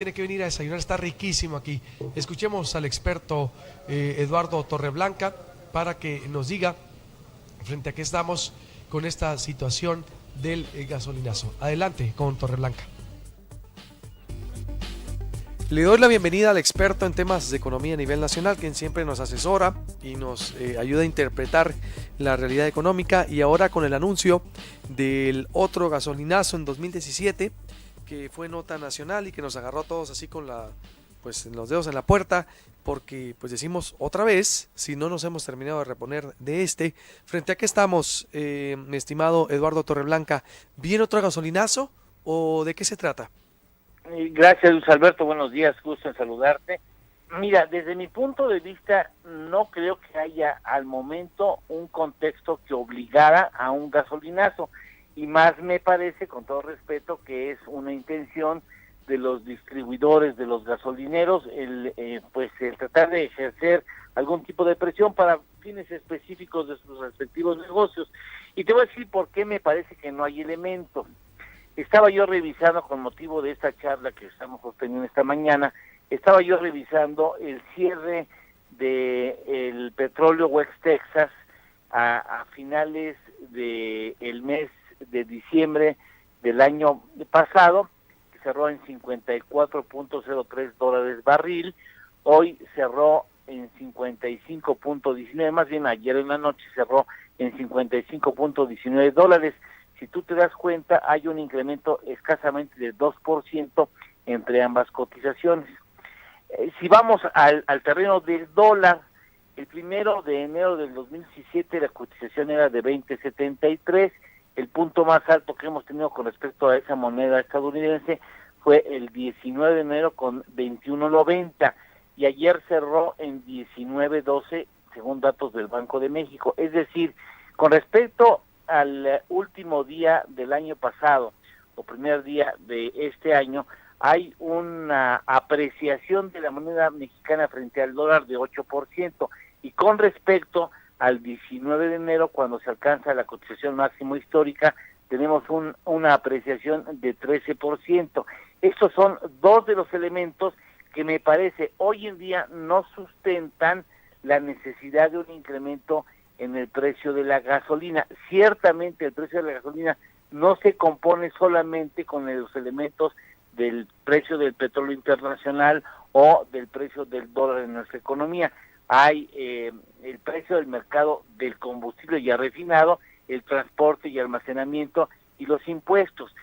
Tiene que venir a desayunar, está riquísimo aquí. Escuchemos al experto Eduardo Torreblanca para que nos diga frente a qué estamos con esta situación del gasolinazo. Adelante con Torreblanca. Le doy la bienvenida al experto en temas de economía a nivel nacional, quien siempre nos asesora y nos ayuda a interpretar la realidad económica, y ahora con el anuncio del otro gasolinazo en 2017, que fue nota nacional y que nos agarró a todos así con los dedos en la puerta, porque pues decimos otra vez, si no nos hemos terminado de reponer de frente a qué estamos, mi estimado Eduardo Torreblanca. ¿Viene otro gasolinazo o de qué se trata? Gracias, Luis Alberto, buenos días, gusto en saludarte. Mira, desde mi punto de vista, no creo que haya al momento un contexto que obligara a un gasolinazo, y más me parece, con todo respeto, que es una intención de los distribuidores, de los gasolineros, el tratar de ejercer algún tipo de presión para fines específicos de sus respectivos negocios. Y te voy a decir por qué me parece que no hay elementos. Estaba yo revisando, con motivo de esta charla que estamos sosteniendo esta mañana, estaba yo revisando el cierre del petróleo West Texas a finales del mes de diciembre del año pasado, que cerró en $54.03 barril. Hoy cerró en 55.19, más bien ayer en la noche cerró en $55.19. Si tú te das cuenta, hay un incremento escasamente de 2% entre ambas cotizaciones. Si vamos al terreno del dólar, el 1 de enero del 2017 la cotización era de 20.73, el punto más alto que hemos tenido con respecto a esa moneda estadounidense fue el 19 de enero con 21.90, y ayer cerró en 19.12 según datos del Banco de México. Es decir, con respecto al último día del año pasado o primer día de este año, hay una apreciación de la moneda mexicana frente al dólar de 8%, y con respecto al 19 de enero, cuando se alcanza la cotización máximo histórica, tenemos una apreciación de 13%. Estos son dos de los elementos que me parece hoy en día no sustentan la necesidad de un incremento en el precio de la gasolina. Ciertamente el precio de la gasolina no se compone solamente con los elementos del precio del petróleo internacional o del precio del dólar en nuestra economía. Hay el precio del mercado del combustible ya refinado, el transporte y almacenamiento y los impuestos.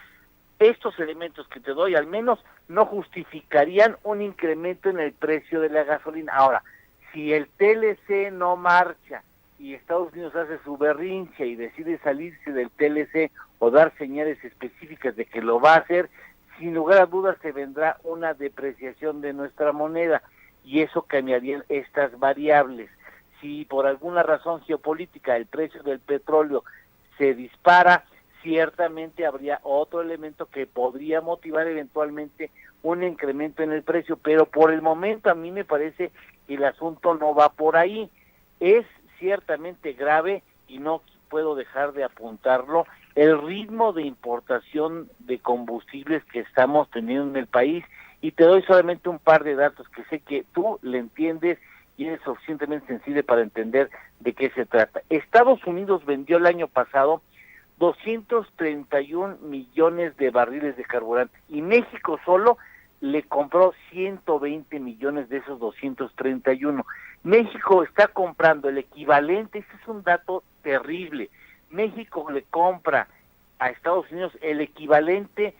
Estos elementos que te doy al menos no justificarían un incremento en el precio de la gasolina. Ahora, si el TLC no marcha y Estados Unidos hace su berrinche y decide salirse del TLC o dar señales específicas de que lo va a hacer, sin lugar a dudas se vendrá una depreciación de nuestra moneda, y eso cambiaría estas variables. Si por alguna razón geopolítica el precio del petróleo se dispara, ciertamente habría otro elemento que podría motivar eventualmente un incremento en el precio, pero por el momento a mí me parece que el asunto no va por ahí. Es ciertamente grave, y no puedo dejar de apuntarlo, el ritmo de importación de combustibles que estamos teniendo en el país, y te doy solamente un par de datos que sé que tú le entiendes y eres suficientemente sensible para entender de qué se trata. Estados Unidos vendió el año pasado 231 millones de barriles de carburante, y México solo le compró 120 millones de esos 231. México está comprando el equivalente, este es un dato terrible, México le compra a Estados Unidos el equivalente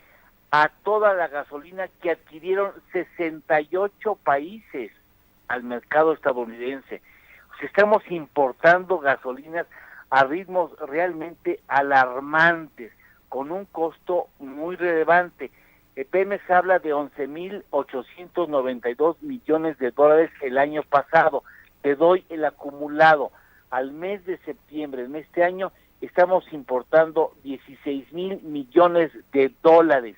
a toda la gasolina que adquirieron 68 países al mercado estadounidense. O sea, estamos importando gasolinas a ritmos realmente alarmantes, con un costo muy relevante. Pemex habla de 11.892 millones de dólares el año pasado. Te doy el acumulado. Al mes de septiembre en este año estamos importando 16.000 millones de dólares.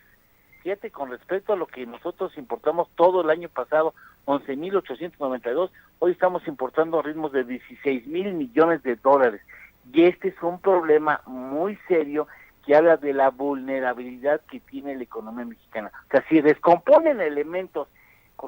Fíjate, con respecto a lo que nosotros importamos todo el año pasado, 11.892, hoy estamos importando a ritmos de 16.000 millones de dólares. Y este es un problema muy serio que habla de la vulnerabilidad que tiene la economía mexicana. O sea, si descomponen elementos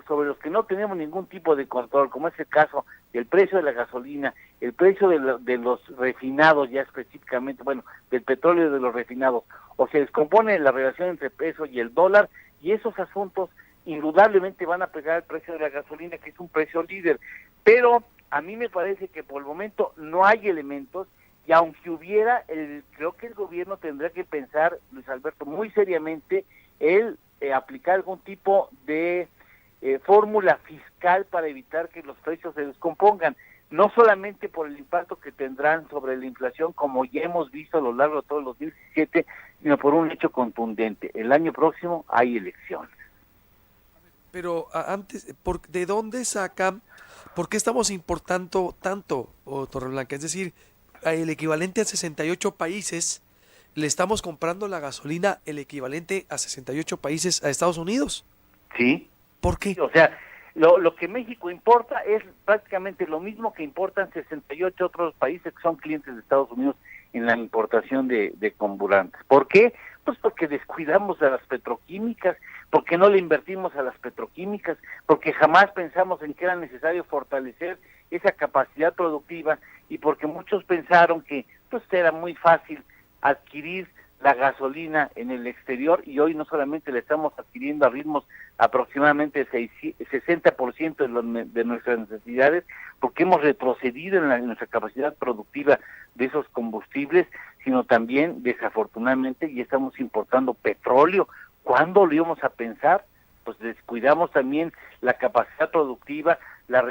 sobre los que no tenemos ningún tipo de control, como es el caso del precio de la gasolina, el precio de los refinados ya específicamente, bueno, del petróleo y de los refinados, o se descompone la relación entre peso y el dólar, y esos asuntos indudablemente van a pegar el precio de la gasolina, que es un precio líder. Pero a mí me parece que por el momento no hay elementos, y aunque hubiera, creo que el gobierno tendrá que pensar, Luis Alberto, muy seriamente el aplicar algún tipo de fórmula fiscal para evitar que los precios se descompongan, no solamente por el impacto que tendrán sobre la inflación, como ya hemos visto a lo largo de todo el 2017, sino por un hecho contundente. El año próximo hay elecciones. Pero antes, ¿de dónde sacan, por qué estamos importando tanto, Torreblanca? Es decir, el equivalente a 68 países, le estamos comprando la gasolina el equivalente a 68 países a Estados Unidos. Sí. ¿Por qué? O sea, lo que México importa es prácticamente lo mismo que importan 68 otros países que son clientes de Estados Unidos en la importación de carburantes. ¿Por qué? Pues porque descuidamos a las petroquímicas, porque no le invertimos a las petroquímicas, porque jamás pensamos en que era necesario fortalecer esa capacidad productiva, y porque muchos pensaron que pues era muy fácil adquirir la gasolina en el exterior, y hoy no solamente la estamos adquiriendo a ritmos aproximadamente 60% de nuestras necesidades, porque hemos retrocedido en nuestra capacidad productiva de esos combustibles, sino también, desafortunadamente, ya estamos importando petróleo. ¿Cuándo lo íbamos a pensar? Pues descuidamos también la capacidad productiva, la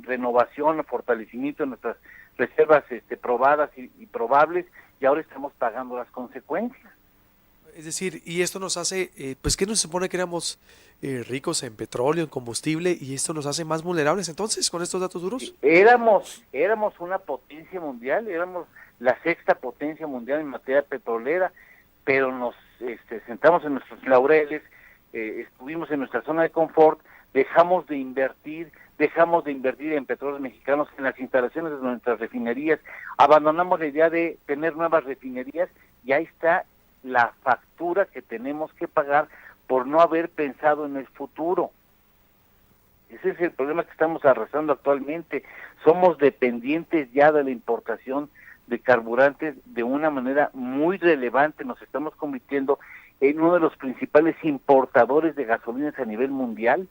renovación, el fortalecimiento de nuestras reservas probadas y probables, y ahora estamos pagando las consecuencias. Es decir, y esto nos hace, pues que nos supone que éramos ricos en petróleo, en combustible, y esto nos hace más vulnerables entonces con estos datos duros. Éramos una potencia mundial, éramos la sexta potencia mundial en materia petrolera, pero nos sentamos en nuestros laureles, estuvimos en nuestra zona de confort, dejamos de invertir en petróleos mexicanos, en las instalaciones de nuestras refinerías, abandonamos la idea de tener nuevas refinerías, y ahí está la factura que tenemos que pagar por no haber pensado en el futuro. Ese es el problema que estamos arrastrando actualmente. Somos dependientes ya de la importación de carburantes de una manera muy relevante. Nos estamos convirtiendo en uno de los principales importadores de gasolinas a nivel mundial.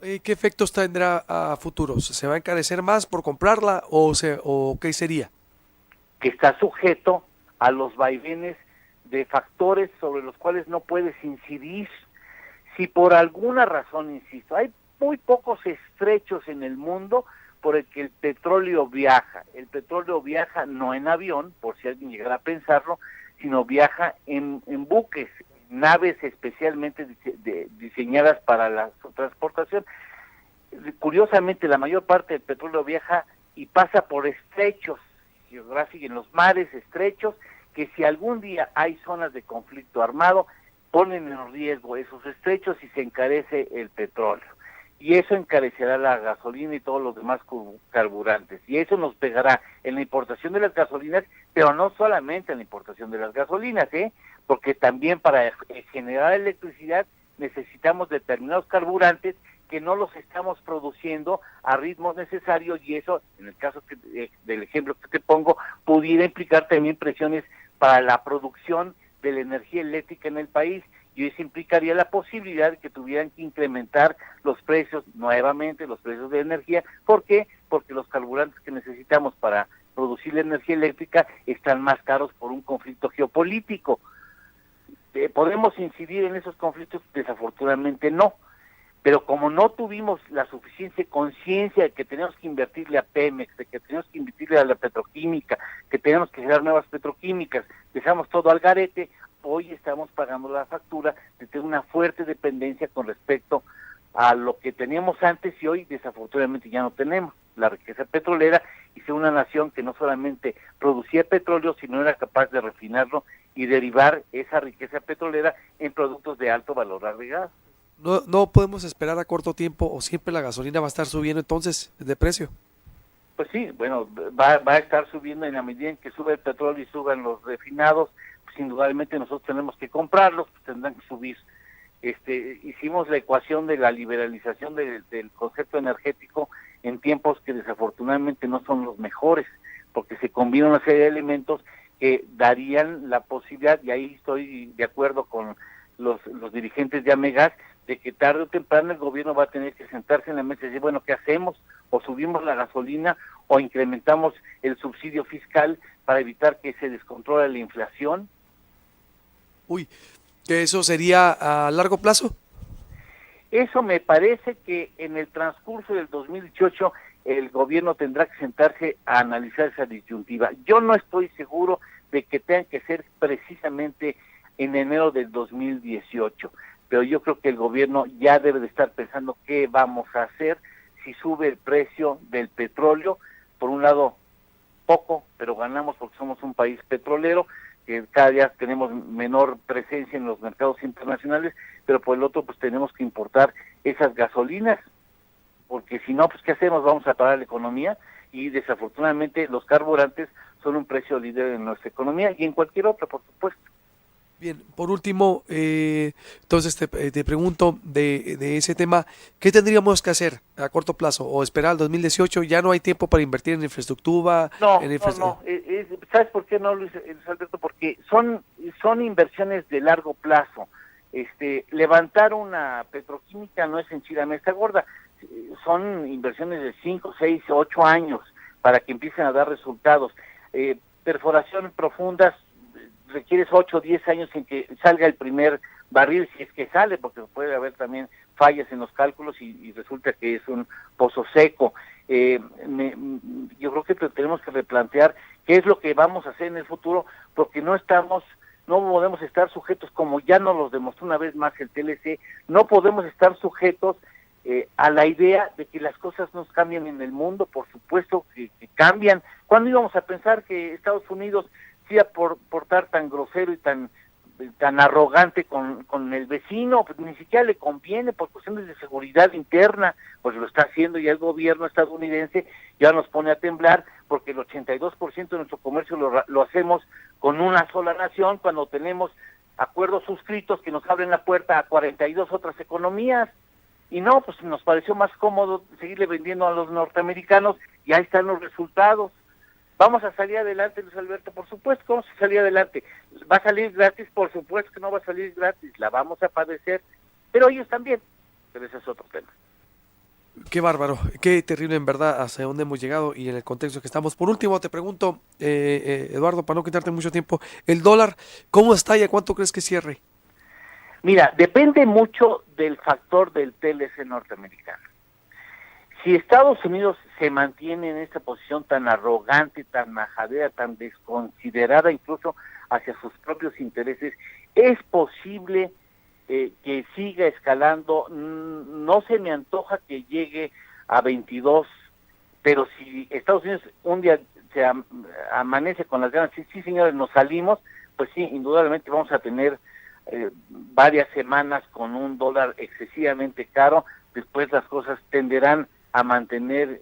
¿Qué efectos tendrá a futuros? ¿Se va a encarecer más por comprarla o qué sería? Que está sujeto a los vaivenes de factores sobre los cuales no puedes incidir. Si por alguna razón, insisto, hay muy pocos estrechos en el mundo por el que el petróleo viaja. El petróleo viaja no en avión, por si alguien llegara a pensarlo, sino viaja en buques, naves especialmente diseñadas para la transportación. Curiosamente, la mayor parte del petróleo viaja y pasa por estrechos geográficos, en los mares estrechos, que si algún día hay zonas de conflicto armado, ponen en riesgo esos estrechos y se encarece el petróleo. Y eso encarecerá la gasolina y todos los demás carburantes. Y eso nos pegará en la importación de las gasolinas, pero no solamente en la importación de las gasolinas, porque también para generar electricidad necesitamos determinados carburantes que no los estamos produciendo a ritmos necesarios, y eso, en el caso del ejemplo que te pongo, pudiera implicar también presiones para la producción de la energía eléctrica en el país, y eso implicaría la posibilidad de que tuvieran que incrementar los precios, nuevamente los precios de energía. ¿Por qué? Porque los carburantes que necesitamos para producir la energía eléctrica están más caros por un conflicto geopolítico. ¿Podemos incidir en esos conflictos? Desafortunadamente no. Pero como no tuvimos la suficiente conciencia de que tenemos que invertirle a Pemex, de que tenemos que invertirle a la petroquímica, que tenemos que generar nuevas petroquímicas, dejamos todo al garete, hoy estamos pagando la factura de tener una fuerte dependencia con respecto a lo que teníamos antes, y hoy desafortunadamente ya no tenemos la riqueza petrolera, y ser una nación que no solamente producía petróleo, sino era capaz de refinarlo y derivar esa riqueza petrolera en productos de alto valor agregado. No podemos esperar a corto tiempo, o siempre la gasolina va a estar subiendo entonces de precio. Pues sí, bueno, va a estar subiendo en la medida en que sube el petróleo y suban los refinados. indudablemente nosotros tenemos que comprarlos, pues tendrán que subir. Hicimos la ecuación de la liberalización del concepto energético en tiempos que desafortunadamente no son los mejores, porque se combinan una serie de elementos que darían la posibilidad, y ahí estoy de acuerdo con los dirigentes de Amegas, de que tarde o temprano el gobierno va a tener que sentarse en la mesa y decir, bueno, ¿qué hacemos? O subimos la gasolina o incrementamos el subsidio fiscal para evitar que se descontrole la inflación. Uy, ¿que eso sería a largo plazo? Eso me parece que en el transcurso del 2018 el gobierno tendrá que sentarse a analizar esa disyuntiva. Yo no estoy seguro de que tengan que ser precisamente en enero del 2018, pero yo creo que el gobierno ya debe de estar pensando qué vamos a hacer si sube el precio del petróleo. Por un lado, poco, pero ganamos porque somos un país petrolero, que cada día tenemos menor presencia en los mercados internacionales, pero por el otro pues tenemos que importar esas gasolinas, porque si no, pues ¿qué hacemos? Vamos a parar la economía, y desafortunadamente los carburantes son un precio líder en nuestra economía y en cualquier otra, por supuesto. Bien, por último, entonces te pregunto de ese tema, ¿qué tendríamos que hacer a corto plazo o esperar al 2018? Ya no hay tiempo para invertir en infraestructura. No. ¿Sabes por qué no, Luis Alberto? Porque son inversiones de largo plazo. Levantar una petroquímica no es enchilada mesa gorda, son inversiones de 5, 6, 8 años para que empiecen a dar resultados. Perforaciones profundas, requieres 8 o 10 años en que salga el primer barril, si es que sale, porque puede haber también fallas en los cálculos y resulta que es un pozo seco. Yo creo que tenemos que replantear qué es lo que vamos a hacer en el futuro, porque no podemos estar sujetos, como ya nos los demostró una vez más el TLC, no podemos estar sujetos a la idea de que las cosas nos cambian en el mundo. Por supuesto que cambian. ¿Cuándo íbamos a pensar que Estados Unidos se iba a portar tan grosero y tan arrogante con el vecino? Pues ni siquiera le conviene por cuestiones de seguridad interna, pues lo está haciendo ya el gobierno estadounidense. Ya nos pone a temblar porque el 82% de nuestro comercio lo hacemos con una sola nación, cuando tenemos acuerdos suscritos que nos abren la puerta a 42 otras economías. Y no, pues nos pareció más cómodo seguirle vendiendo a los norteamericanos, y ahí están los resultados. ¿Vamos a salir adelante, Luis Alberto? Por supuesto que vamos a salir adelante. ¿Va a salir gratis? Por supuesto que no va a salir gratis, la vamos a padecer, pero ellos también, pero ese es otro tema. Qué bárbaro, qué terrible en verdad hacia dónde hemos llegado y en el contexto que estamos. Por último, te pregunto, Eduardo, para no quitarte mucho tiempo, el dólar, ¿cómo está y a cuánto crees que cierre? Mira, depende mucho del factor del TLC norteamericano. Si Estados Unidos se mantiene en esta posición tan arrogante, tan majadera, tan desconsiderada incluso hacia sus propios intereses, es posible que siga escalando. No se me antoja que llegue a 22, pero si Estados Unidos un día se amanece con las ganas, sí señores, nos salimos, pues sí, indudablemente vamos a tener varias semanas con un dólar excesivamente caro. Después las cosas tenderán a mantener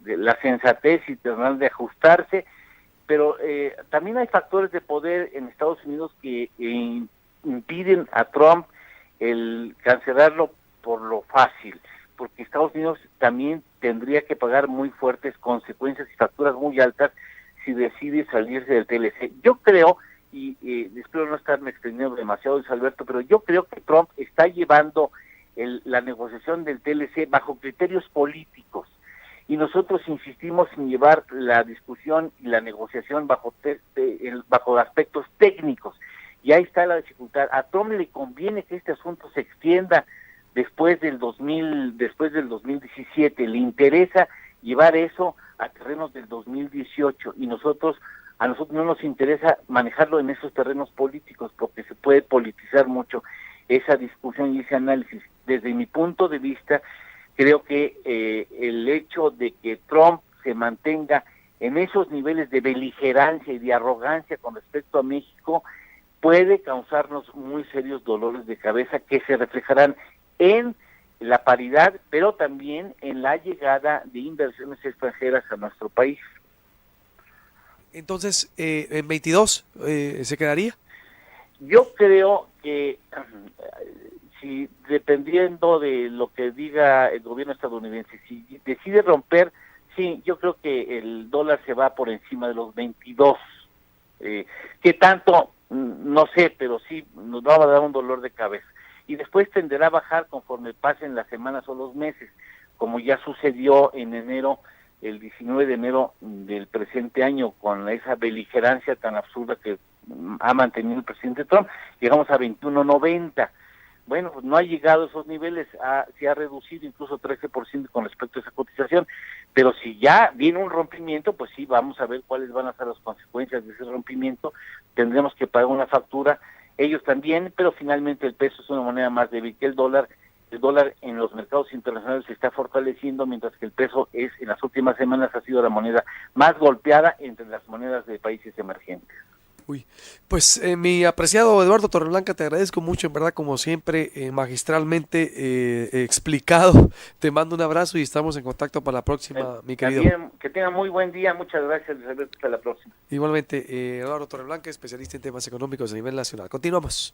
la sensatez y tendrán de ajustarse, pero también hay factores de poder en Estados Unidos que impiden a Trump el cancelarlo por lo fácil, porque Estados Unidos también tendría que pagar muy fuertes consecuencias y facturas muy altas si decide salirse del TLC. Yo creo, y espero no estarme extendiendo demasiado, Luis Alberto, pero yo creo que Trump está llevando la negociación del TLC bajo criterios políticos, y nosotros insistimos en llevar la discusión y la negociación bajo aspectos técnicos, y ahí está la dificultad. A Trump le conviene que este asunto se extienda después del 2017, le interesa llevar eso a terrenos del 2018, y a nosotros no nos interesa manejarlo en esos terrenos políticos, porque se puede politizar mucho esa discusión y ese análisis. Desde mi punto de vista, creo que el hecho de que Trump se mantenga en esos niveles de beligerancia y de arrogancia con respecto a México puede causarnos muy serios dolores de cabeza que se reflejarán en la paridad, pero también en la llegada de inversiones extranjeras a nuestro país. Entonces, ¿en 22 se quedaría? Yo creo que si dependiendo de lo que diga el gobierno estadounidense, si decide romper, sí, yo creo que el dólar se va por encima de los 22. ¿Qué tanto? No sé, pero sí nos va a dar un dolor de cabeza. Y después tenderá a bajar conforme pasen las semanas o los meses, como ya sucedió en enero, el 19 de enero del presente año, con esa beligerancia tan absurda que ha mantenido el presidente Trump, llegamos a 21.90. Bueno, pues no ha llegado a esos niveles, se ha reducido incluso 13% con respecto a esa cotización, pero si ya viene un rompimiento, pues sí, vamos a ver cuáles van a ser las consecuencias de ese rompimiento, tendremos que pagar una factura, ellos también, pero finalmente el peso es una moneda más débil que el dólar en los mercados internacionales se está fortaleciendo, mientras que el peso en las últimas semanas ha sido la moneda más golpeada entre las monedas de países emergentes. Uy, pues mi apreciado Eduardo Torreblanca, te agradezco mucho, en verdad, como siempre, magistralmente explicado. Te mando un abrazo y estamos en contacto para la próxima, mi querido. También, que tenga muy buen día, muchas gracias, Alberto, hasta la próxima. Igualmente, Eduardo Torreblanca, especialista en temas económicos a nivel nacional. Continuamos.